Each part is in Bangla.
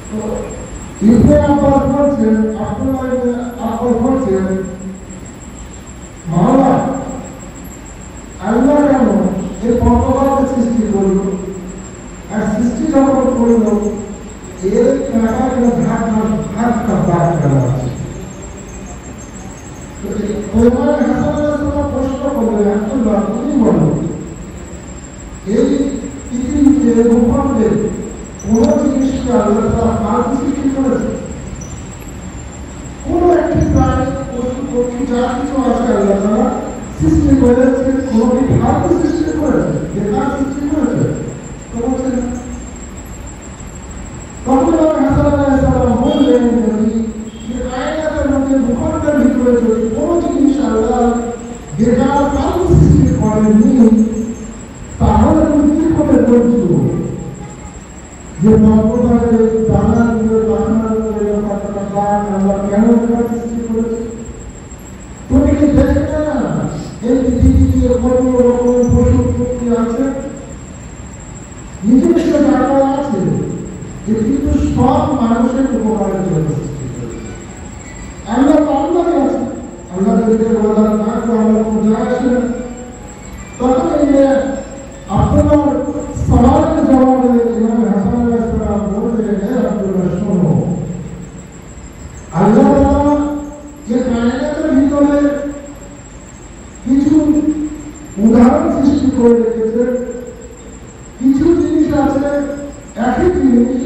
তো ইবনে আব্বাস বলছেন, আব্দুল্লাহ ইবনে আব্বাস বলছেন, মাওলা আল্লাহ কেন এই পর্বতকে সৃষ্টি করল, আর সৃষ্টি যখন করল এর কাটাকে ভাগ করা আছে। পরিমাণ হাসান আলাইহিস প্রশ্ন করলেন, আব্দুল্লাহ তুমি বলো এই পৃথিবীতে ভূখণ্ডে কোন জিনিসকে আল্লাহ তাআলা ফালতু সৃষ্টি করেছে? কোন একটি প্রাণী পশু পক্ষী যা কিছু আছে আল্লাহ তাআলা সৃষ্টি করেছে, কোনটি ফালতু সৃষ্টি করেছে, বেকার সৃষ্টি করেছে? তো বলছেন তখন হাসান আলাইহিস সালাম বললেন, যদি কায়নাতের মধ্যে ভূখণ্ডের ভিতরে যদি কোনো জিনিস আল্লাহ বেকার ফালতু সৃষ্টি করেননি তাহলে তুমি কি করে বলছো যে নববারে দানাগুলো আল্লাহ কেন বেকার সৃষ্টি করেছে? তুমি কি দেখবে না এই পৃথিবীতে কত রকম পশু পক্ষী আছে, নিজস্ব জায়গা আছে, কিন্তু সব মানুষের উপকারের জন্য সৃষ্টি করেছে। আল্লাহ তো আল্লাহই আছে, আল্লাহ যদি ওয়াদা না করে আল্লাহ কোনো যায় আসে না। তখন এই যে আপনার সওয়ালের জবাবে ইমাম হাসান আলাইহিস সালাম বললেন, হে আব্দুল্লাহ শোনো, আল্লাহ তাআলা যে কায়নাতের ভিতরে কিছু উদাহরণ সৃষ্টি করে রেখেছে, কিছু জিনিস আছে একই জিনিস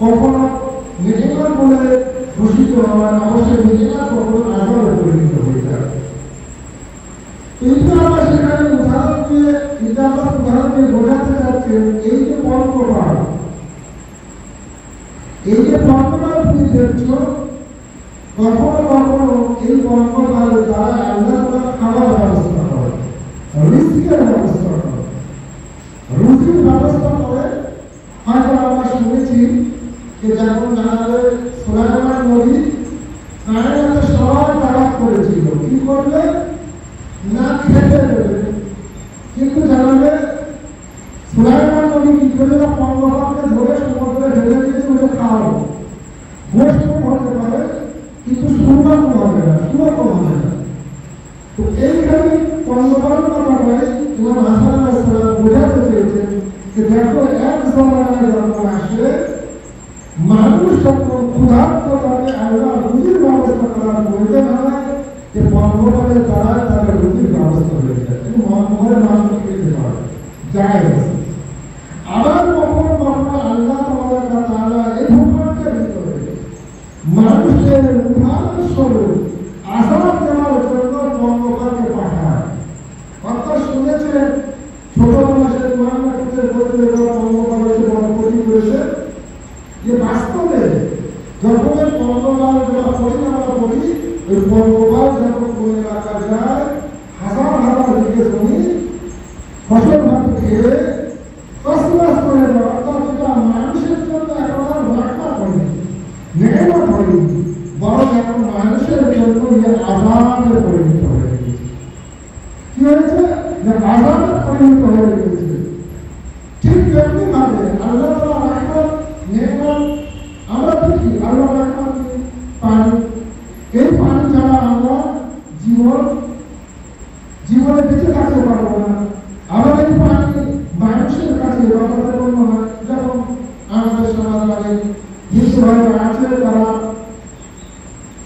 কখনো নেগেটিভ বলে ঘোষিত হওয়ার অবশ্যই নেগেটিভ কখনো আজাবে পরিণত হয়ে যায়। কিন্তু আমরা সেখানে উদাহরণ দিয়ে বোঝাতে চাচ্ছেন এই যে পর্বপাল, এই যে পর্বপাল তুমি দেখছো, কখনো কখনো এই পর্বপালের দ্বারা আল্লাহ তাআলা খাওয়ার ব্যবস্থা করে, রিজিকের ব্যবস্থা করে, রুজির ব্যবস্থা করে। হয়তো আমরা শুনেছি যে যখন জানালে সুলাইমান নবী কায়নাতে সবাই তালাক করেছিল, কি করবে না খেতে দেবে, কিন্তু জানালে সুলাইমান নবী কি করে না পর্বতকে ধরে সমুদ্রে ঢেলে দিয়েছিল যে খাও, গোশত হতে পারে কিন্তু সুরমা হবে না, সুরকম হবে না। তো এইখানে পর্বতের কথা বলে ইমাম হাসান আলাইহিস সালাম বোঝাতে চেয়েছেন যে দেখো এক জমানায় যখন আসে মানুষ যখন ক্ষুধার্ত থাকে আল্লাহ রুজির ব্যবস্থা করার প্রয়োজন হয় যে পর্বতের দ্বারা তাদের রুজির ব্যবস্থা হয়ে যায়, কিন্তু ঘরে মানুষ খেতে পারে যায়। আবার কখনো কখনো আল্লাহ তাআলা এই ভূখণ্ডের ভিতরে মানুষের উদাহরণস্বরূপ আযাব দেওয়ার জন্য পর্বতকে পাঠায়। অর্থাৎ শুনেছেন ছোট মানুষের মানবতার বদলে পর্বত এসে বড় ক্ষতি করেছে, যে বাস্তবে যখন পর্বতমাল যারা পরিচালনা করি ওই পর্বতমাল যখন কোন এলাকা যায় হাজার হাজার বিঘে জমি ফসল ভাত খেয়ে চাষবাস করে দেওয়া, অর্থাৎ এটা মানুষের জন্য এখন রাখা করেনি, নেগেটিভ করেনি, বরং এখন মানুষের জন্য আযাবে পরিণত হয়ে গেছে। কি হয়েছে না আযাবে পরিণত হয়ে গেছে। ঠিক তেমনি ভাবে আল্লাহ তাআলা রাহমত নেমত আমরা দেখি, আল্লাহ রাহমত পানি, এই পানি ছাড়া আমরা জীবনে বেঁচে থাকতে পারবো না। আবার এই পানি মানুষের কাছে রক্ষাপূর্ণ হয়, যখন আমাদের সমাজ মানে হিন্দু ভাইরা আছে তারা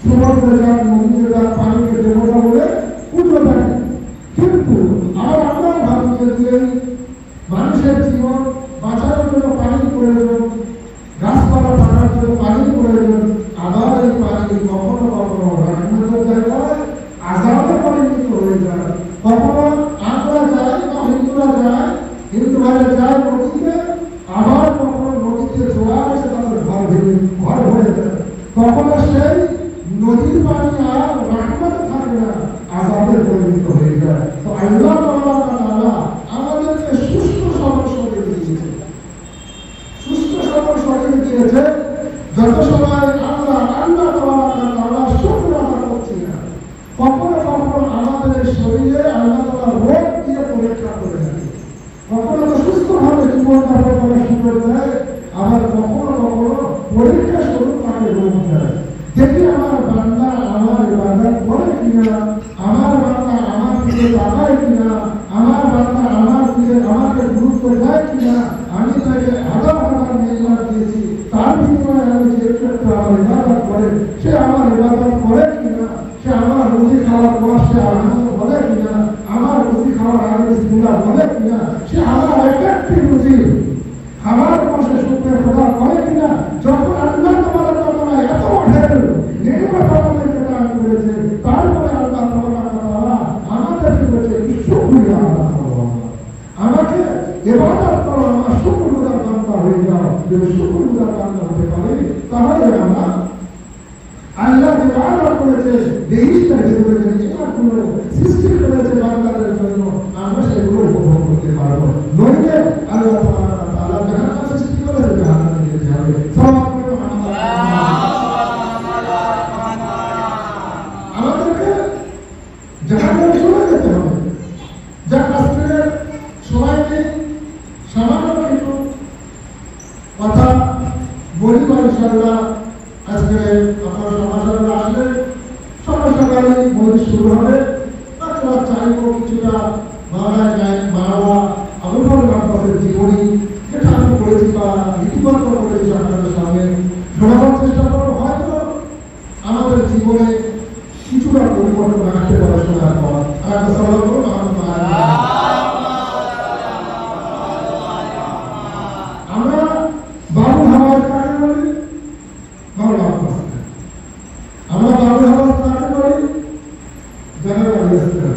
সমুদ্রে যান নদীতে যান পানিকে দেবতা বলে পুজো থাকে, কিন্তু আবার আমরা ভাবি যে মানুষের জীবন বাঁচানোর জন্য পানির প্রয়োজন, গাছপালা থাকার জন্য পানির প্রয়োজন, আবার এই পানি কখনো কখনো রাহমতের জায়গায় আযাবে পরিণত হয়ে যায়। কখনো আমরা যাই বা হিন্দুরা যায়, হিন্দুরা যায় নদীতে, আবার কখনো নদীতে জোয়ার এসে তাদের ঘর ভরে যায়, কখনো সেই নদীর পানি আর রাহমতে থাকে না, আযাবে পরিণত হয়ে যায়। তো আল্লাহ তাআলা আমাদেরকে সুস্থ সবল শরীর দিয়েছে, সুস্থ সবল শরীর দিয়েছে। যত সময় আমরা আল্লাহ তাআলা শুকর আদায় করছি না, কখনো কখনো আমাদের শরীরে আল্লাহ তাআলা রোগ দিয়ে পরীক্ষা করে থাকে, কখনো তো সুস্থভাবে জীবনযাপন করা শুরু করে দেয়, আবার কখনো কখনো দিকে তাকায় কিনা, আমার বাচ্চা আমার দিকে আমাকে গুরুত্ব দেয় কিনা, আমি তাকে হাজার হাজার নির্মাণ দিয়েছি, তার বিনিময়ে আমি যে একটু আমার ইবাদত করে, সে আমার ইবাদত করে কিনা, সে আমার রুজি খাওয়ার পর সে আনন্দ বলে কিনা, আমার রুজি খাওয়ার আগে বিসমিল্লাহ বলে কিনা, সে আমার একটি রুজি আমার পাশে শুক্রের খোদা করে কিনা। যখন আল্লাহ তোমার কথা এত ওঠেন নির্মল আমাদেরকে দান করেছে, তারপরে আল্লাহ তোমার আমাদেরকে বলছে শুকরিয়া আল্লাহ আমাকে ইবাদত করো, আমার শুকরগুজার বান্দা হয়ে যাও। যদি শুকরগুজার বান্দা হতে পারে তাহলে আমরা আল্লাহ যে বান্দা করেছে দেহিটা করেছে নিয়ামতগুলো সৃষ্টি করেছে বান্দাদের জন্য, আমরা সেগুলো উপভোগ করতে পারবো। নইলে আল্লাহ তাআলা জাহান্নাম সৃষ্টি করেছে, জাহান্নামে যেতে হবে। আমাদেরকে জাহান্নামে চলে যেতে হবে। যা আজকে সবাইকে সামান্য কিছু কথা বলিব ইনশাআল্লাহ। আজকে আপনার সমাজে আসলে সকাল সকালে মজলিস শুরু হবে। আমরা চাইব কিছুটা মাওলানা আবুল ফজল আব্বাসের জীবনী যেটা আমি পড়েছি বা লিপিবদ্ধ করেছি আপনাদের সামনে শোনাবার চেষ্টা করবো। হয়তো আমাদের জীবনে কিছুটা পরিবর্তন আসতে পারে শোনার পর। আর একটা সালাম করুন আমরা বাবুল হাওয়াজ কাকে বলি? মাওলানা আব্বাস। আমরা বাবুল হাওয়াজ কাকে বলি? General minister.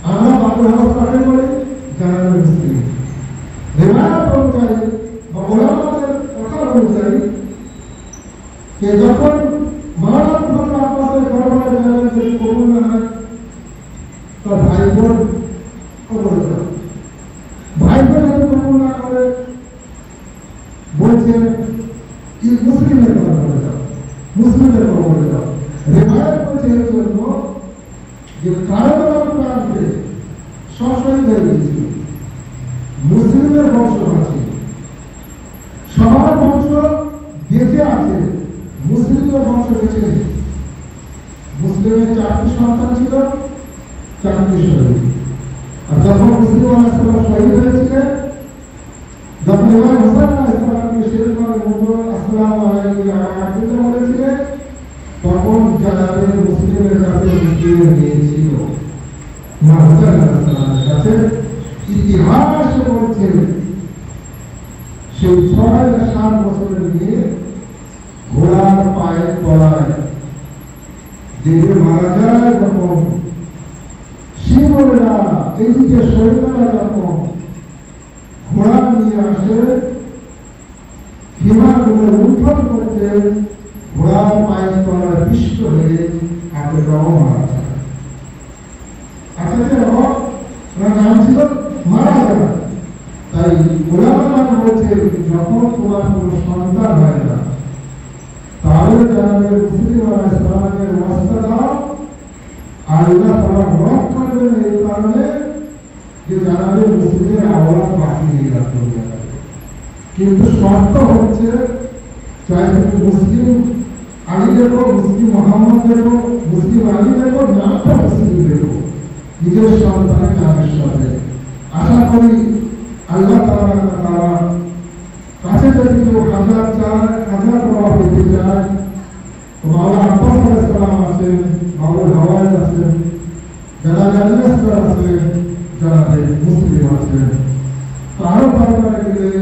আমরা বাবুল হাওয়াজ কাকে বলি? জেনারেল মুসলিম। রিওয়ায়াত অনুযায়ী বা ওলামাদের কথা অনুযায়ী যে যখন মাওলানা ফজল আব্বাসের দরবারে যাবেন যদি কবুল না হয় তার ভাই বোন কবরে যাবে। ভাই বোন যদি কবুল না করে বলছেন কি মুসলিমের কবরে যাও, মুসলিমের কবরে যাও। রিওয়ায়াত বলছে এর জন্য যে কারবালার প্রান্তে সব শহীদ হয়ে গিয়েছিল, মুসলিমের বংশ আছে, সবার বংশ বেঁচে আছে, মুসলিমের বংশ বেঁচে নেই। মুসলিমের 4টি সন্তান ছিল, 4টি শহীদ। আর যখন মুসলিম আলাইহিস সালাম শহীদ হয়েছিলেন, যখন ইমাম হোসেন আলাইহিস সালামকে শহীদ করে মুসলিম আসসালামু আলাইকুম রাহমাতুল্লাহ বলেছিলেন, তখন জানাবে মুসলিমের কাছে মুসলিমের নিয়েছিল। ইমাম হোসেন আলাইহিস সালামের কাছে ইতিহাস বলছে সেই 6-7 বছরের মেয়ে ঘোড়ার পায়ের তলায় যেগুলো মারা যায়, যখন শিবরা এই যে সৈন্যরা যখন ঘোড়া নিয়ে আসে হিমাগুলো লুণ্ঠন করতে, ঘোড়ার পায়ের তলায় পিষ্ট হয়ে হাতে রও মারা যায়। আসলে ওনার নাম ছিল মারা যাবে। তাই ওলামারা বলছে যখন তোমার কোনো সন্তান হয় না তাহলে জানাবে মুসলিম আলাইহিস সালামের ওয়াস্তা দাও, আল্লাহ তাআলা রহমত করবেন এই কারণে যে জানাবে মুসলিমের আওলাদ বাকি নেই রাখতে। কিন্তু শর্ত হচ্ছে চাই তুমি মুসলিম আলী দেখো, মুসলিম মোহাম্মদ দেখো, মুসলিম আলী দেখো, নামটা মুসলিম দেখো নিজের সন্তানের নামের সাথে। আশা করি আল্লাহ তাআলা কাছে যদি কেউ হাজার চায়, হাজার বাবা পেতে চায়, তো মাওলানা আব্বাস আলাইহিস সালাম আছেন, মাওলানা হাওয়াজ আছেন, যারা জালিয়াস্তার আছেন, যারা মুসলিম আছেন। তো আরো দরকারে গেলে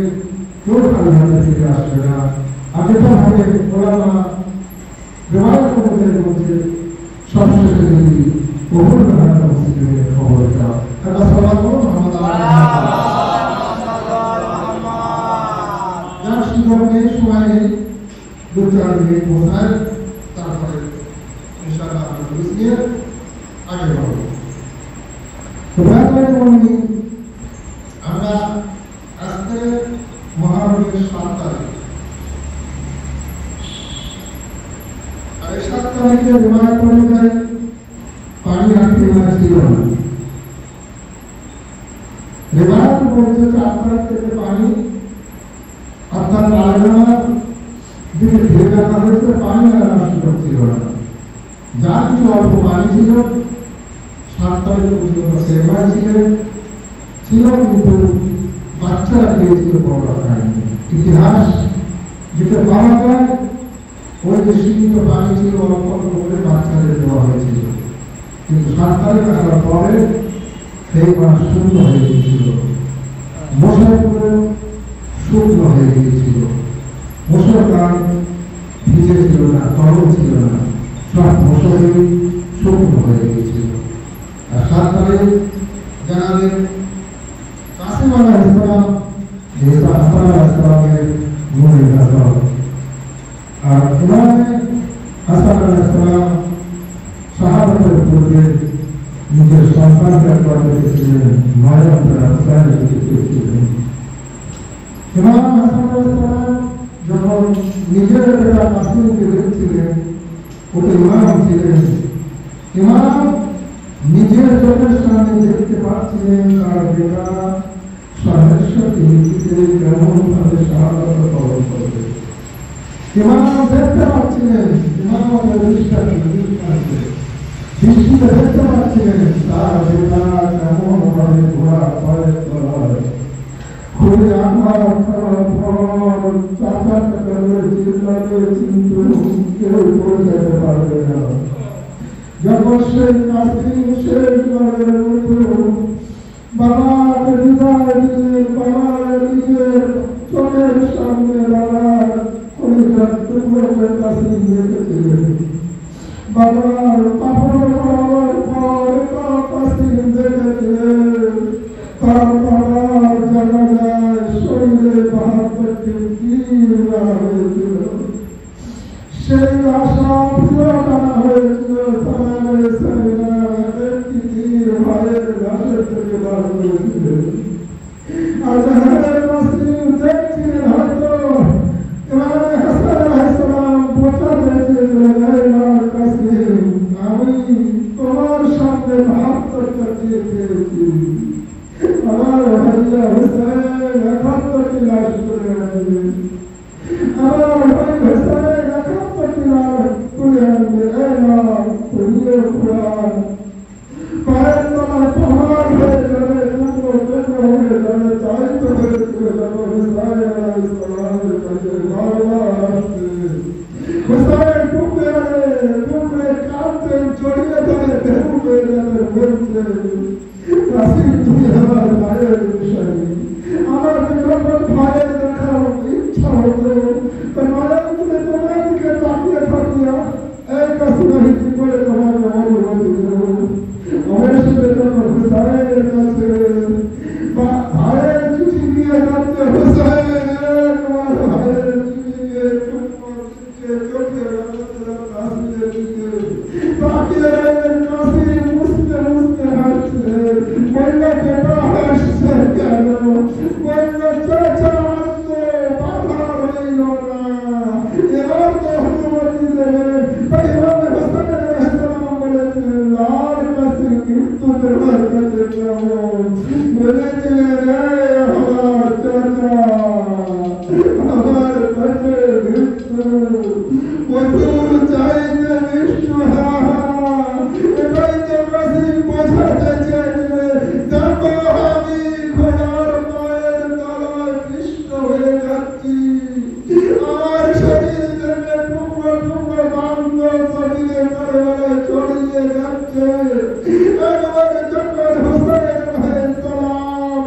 কেউ খালি হাতে ফিরে আসবে না। আগেটা ভাবে ওলামা রিওয়ায়াত অনুযায়ী বলছে সবশেষে যদি কবুল না হয় মুসলিমের খবর দাও। একটা সালাম করুন মোহাম্মদ যার শিবকে সময় 2-4 মিনিট বসায়, তারপরে ইনশাআল্লাহ আমরা বুঝিয়ে আগে বাড়ব। তো ব্যাপারে বলি আমরা আজকে মহারমের 7 তারিখ, আর এই 7 তারিখে রিওয়ায়াত অনুযায়ী পানি আনতে ছিল না। রিওয়ায়াত বলছে 4 তারিখ থেকে পানি অর্থাৎ আলোচনার দিকে ধীরে রাখা হয়েছে, পানি আনার সুযোগ ছিল না। যা কিছু অল্প পানি ছিল 7 7 তারিখ পর্যন্ত সেবায় ছিলেন, ছিল কিন্তু বাচ্চারা পেয়েছিল বড় আকারে। ইতিহাস যেটা পাওয়া যায়, ওই যে সীমিত পানি ছিল অল্প অল্প করে বাচ্চাদের দেওয়া হয়েছিল, কিন্তু 7 তারিখ আসার পরে সেই মাস শূন্য হয়ে গিয়েছিল, মশার করে শুকনো হয়ে গিয়েছিল, মশার গান ভিজে ছিল না, তরল ছিল না, সব মশারই শুকনো হয়ে গিয়েছিল। আর 7 তারিখ জানালেন কাসিম আলাইহিস সালাম, ঈসা আলাইহিস সালামের নূরের নাজর, আর ইমামে হাসান আলাইহিস সালাম সাহাবাদের পূর্বে নিজের সন্তানকে একবার দেখেছিলেন, মায়ের হুসাইনের দিকে দেখেছিলেন। ইমাম হাসান আলাইহিস সালাম যখন নিজের বেটা কাসিমকে দেখছিলেন, ওকে ইমাম ছিলেন, ইমাম নিজের চোখের সামনে দেখতে পাচ্ছিলেন তার বেটা সহস্র নীতিতে কেমন ভাবে শাহাদাত পালন করবে। ইমাম দেখতে পাচ্ছিলেন, ইমাম দৃষ্টিতে দেখতে পাচ্ছিলেন তার বেটা কেমন ভাবে ঘোড়া পায়ে চলায়, খুবই আমার চাচা টাকা চিল্লাতে কিন্তু কেউ করে যেতে পারবে না। যখন সেই কাসিম শেষ করে বাবাকে বিদায় দিয়ে বাবার নিজের চোখের সামনে বাবার কলিজার টুকরোকে কাসিম দেখেছিলেন, বাবার কাপড় পাওয়ার পর কাসিম দেখেছিলেন তার বাবার জানাজায় শরীরে 72টি তীর হয়েছিল। সেই আশা পুরো টানা হয়েছিল, একটি তীর ভাইয়ের লাশের থেকে বার করেছিলেন। আর কাসিম দেখছিলেন হয়তো ইমাম হাসান আলাইহিস সালাম বোঝা পেয়েছিলেন, কাসিম আমি তোমার সামনে 72টা তীর পেয়েছি, আমার ভাইয়া হুসাইন 71টি লাশ করে আনবে, আমার ভাই হুসাইন 71টি লাশ করে আনবে। পড়িয়ে কোরআন পায়ের তলায় পাহাড় হয়ে যাবে, টুকরো টুকরো হয়ে যাবে, চাইতে হয়ে যাবে। হুসাইন আলাইহিস সালামের কাছে বারবার আসছে, হুসাইন টুকরে টুকরে কাঁদতে জড়িয়ে ধরে বেহুশ হয়ে যাবে, বলছে কাসিম তুমি আমার ভাইয়ের বিষয়, আমার যখন ভাইয়ের দেখার ইচ্ছা হতো মায়ের তুমি তোমার দিকে তাকিয়ে থাকিয়া এই কাসিমের কি করে তোমাকে অনুমতি দেব। আমার সাথে যখন হুসাইনের কাছে ভাইয়ের চিঠি দিয়ে যাচ্ছে, হুসাইন তোমার ভাইয়ের চিঠি দিয়ে চোখে কাসিমের দিকে তাকিয়ে কাসিম মুছতে মুছতে হাসছে, বললো বেটা হাসছে কেন, বললো চাচা আসছে কথা হইল না, এবার তো অনুমতি দেবে। তাই ইমাম হাসান আলাইহিস সালাম বলেছিলেন আর কাসিম মৃত্যু দেওয়ার কাছে কেমন, বলেছিলেন আমার চাচা আমার কাছে মৃত্যু মধুর চাইতে মৃত্যু, এটাই তো কাসিম বোঝাতে চেয়েছিলে। দেখো আমি খোদার পায়ের তলায় কৃষ্ণ হয়ে যাচ্ছি, আমার শরীর থেকে টুকরো টুকরো মাংস শরীরে কারবালায় ছড়িয়ে যাচ্ছে। একবার যখন হুসাইন আলাইহিস সালাম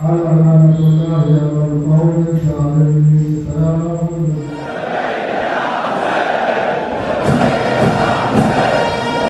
على لعنة الله على القوم الظالمين. السلام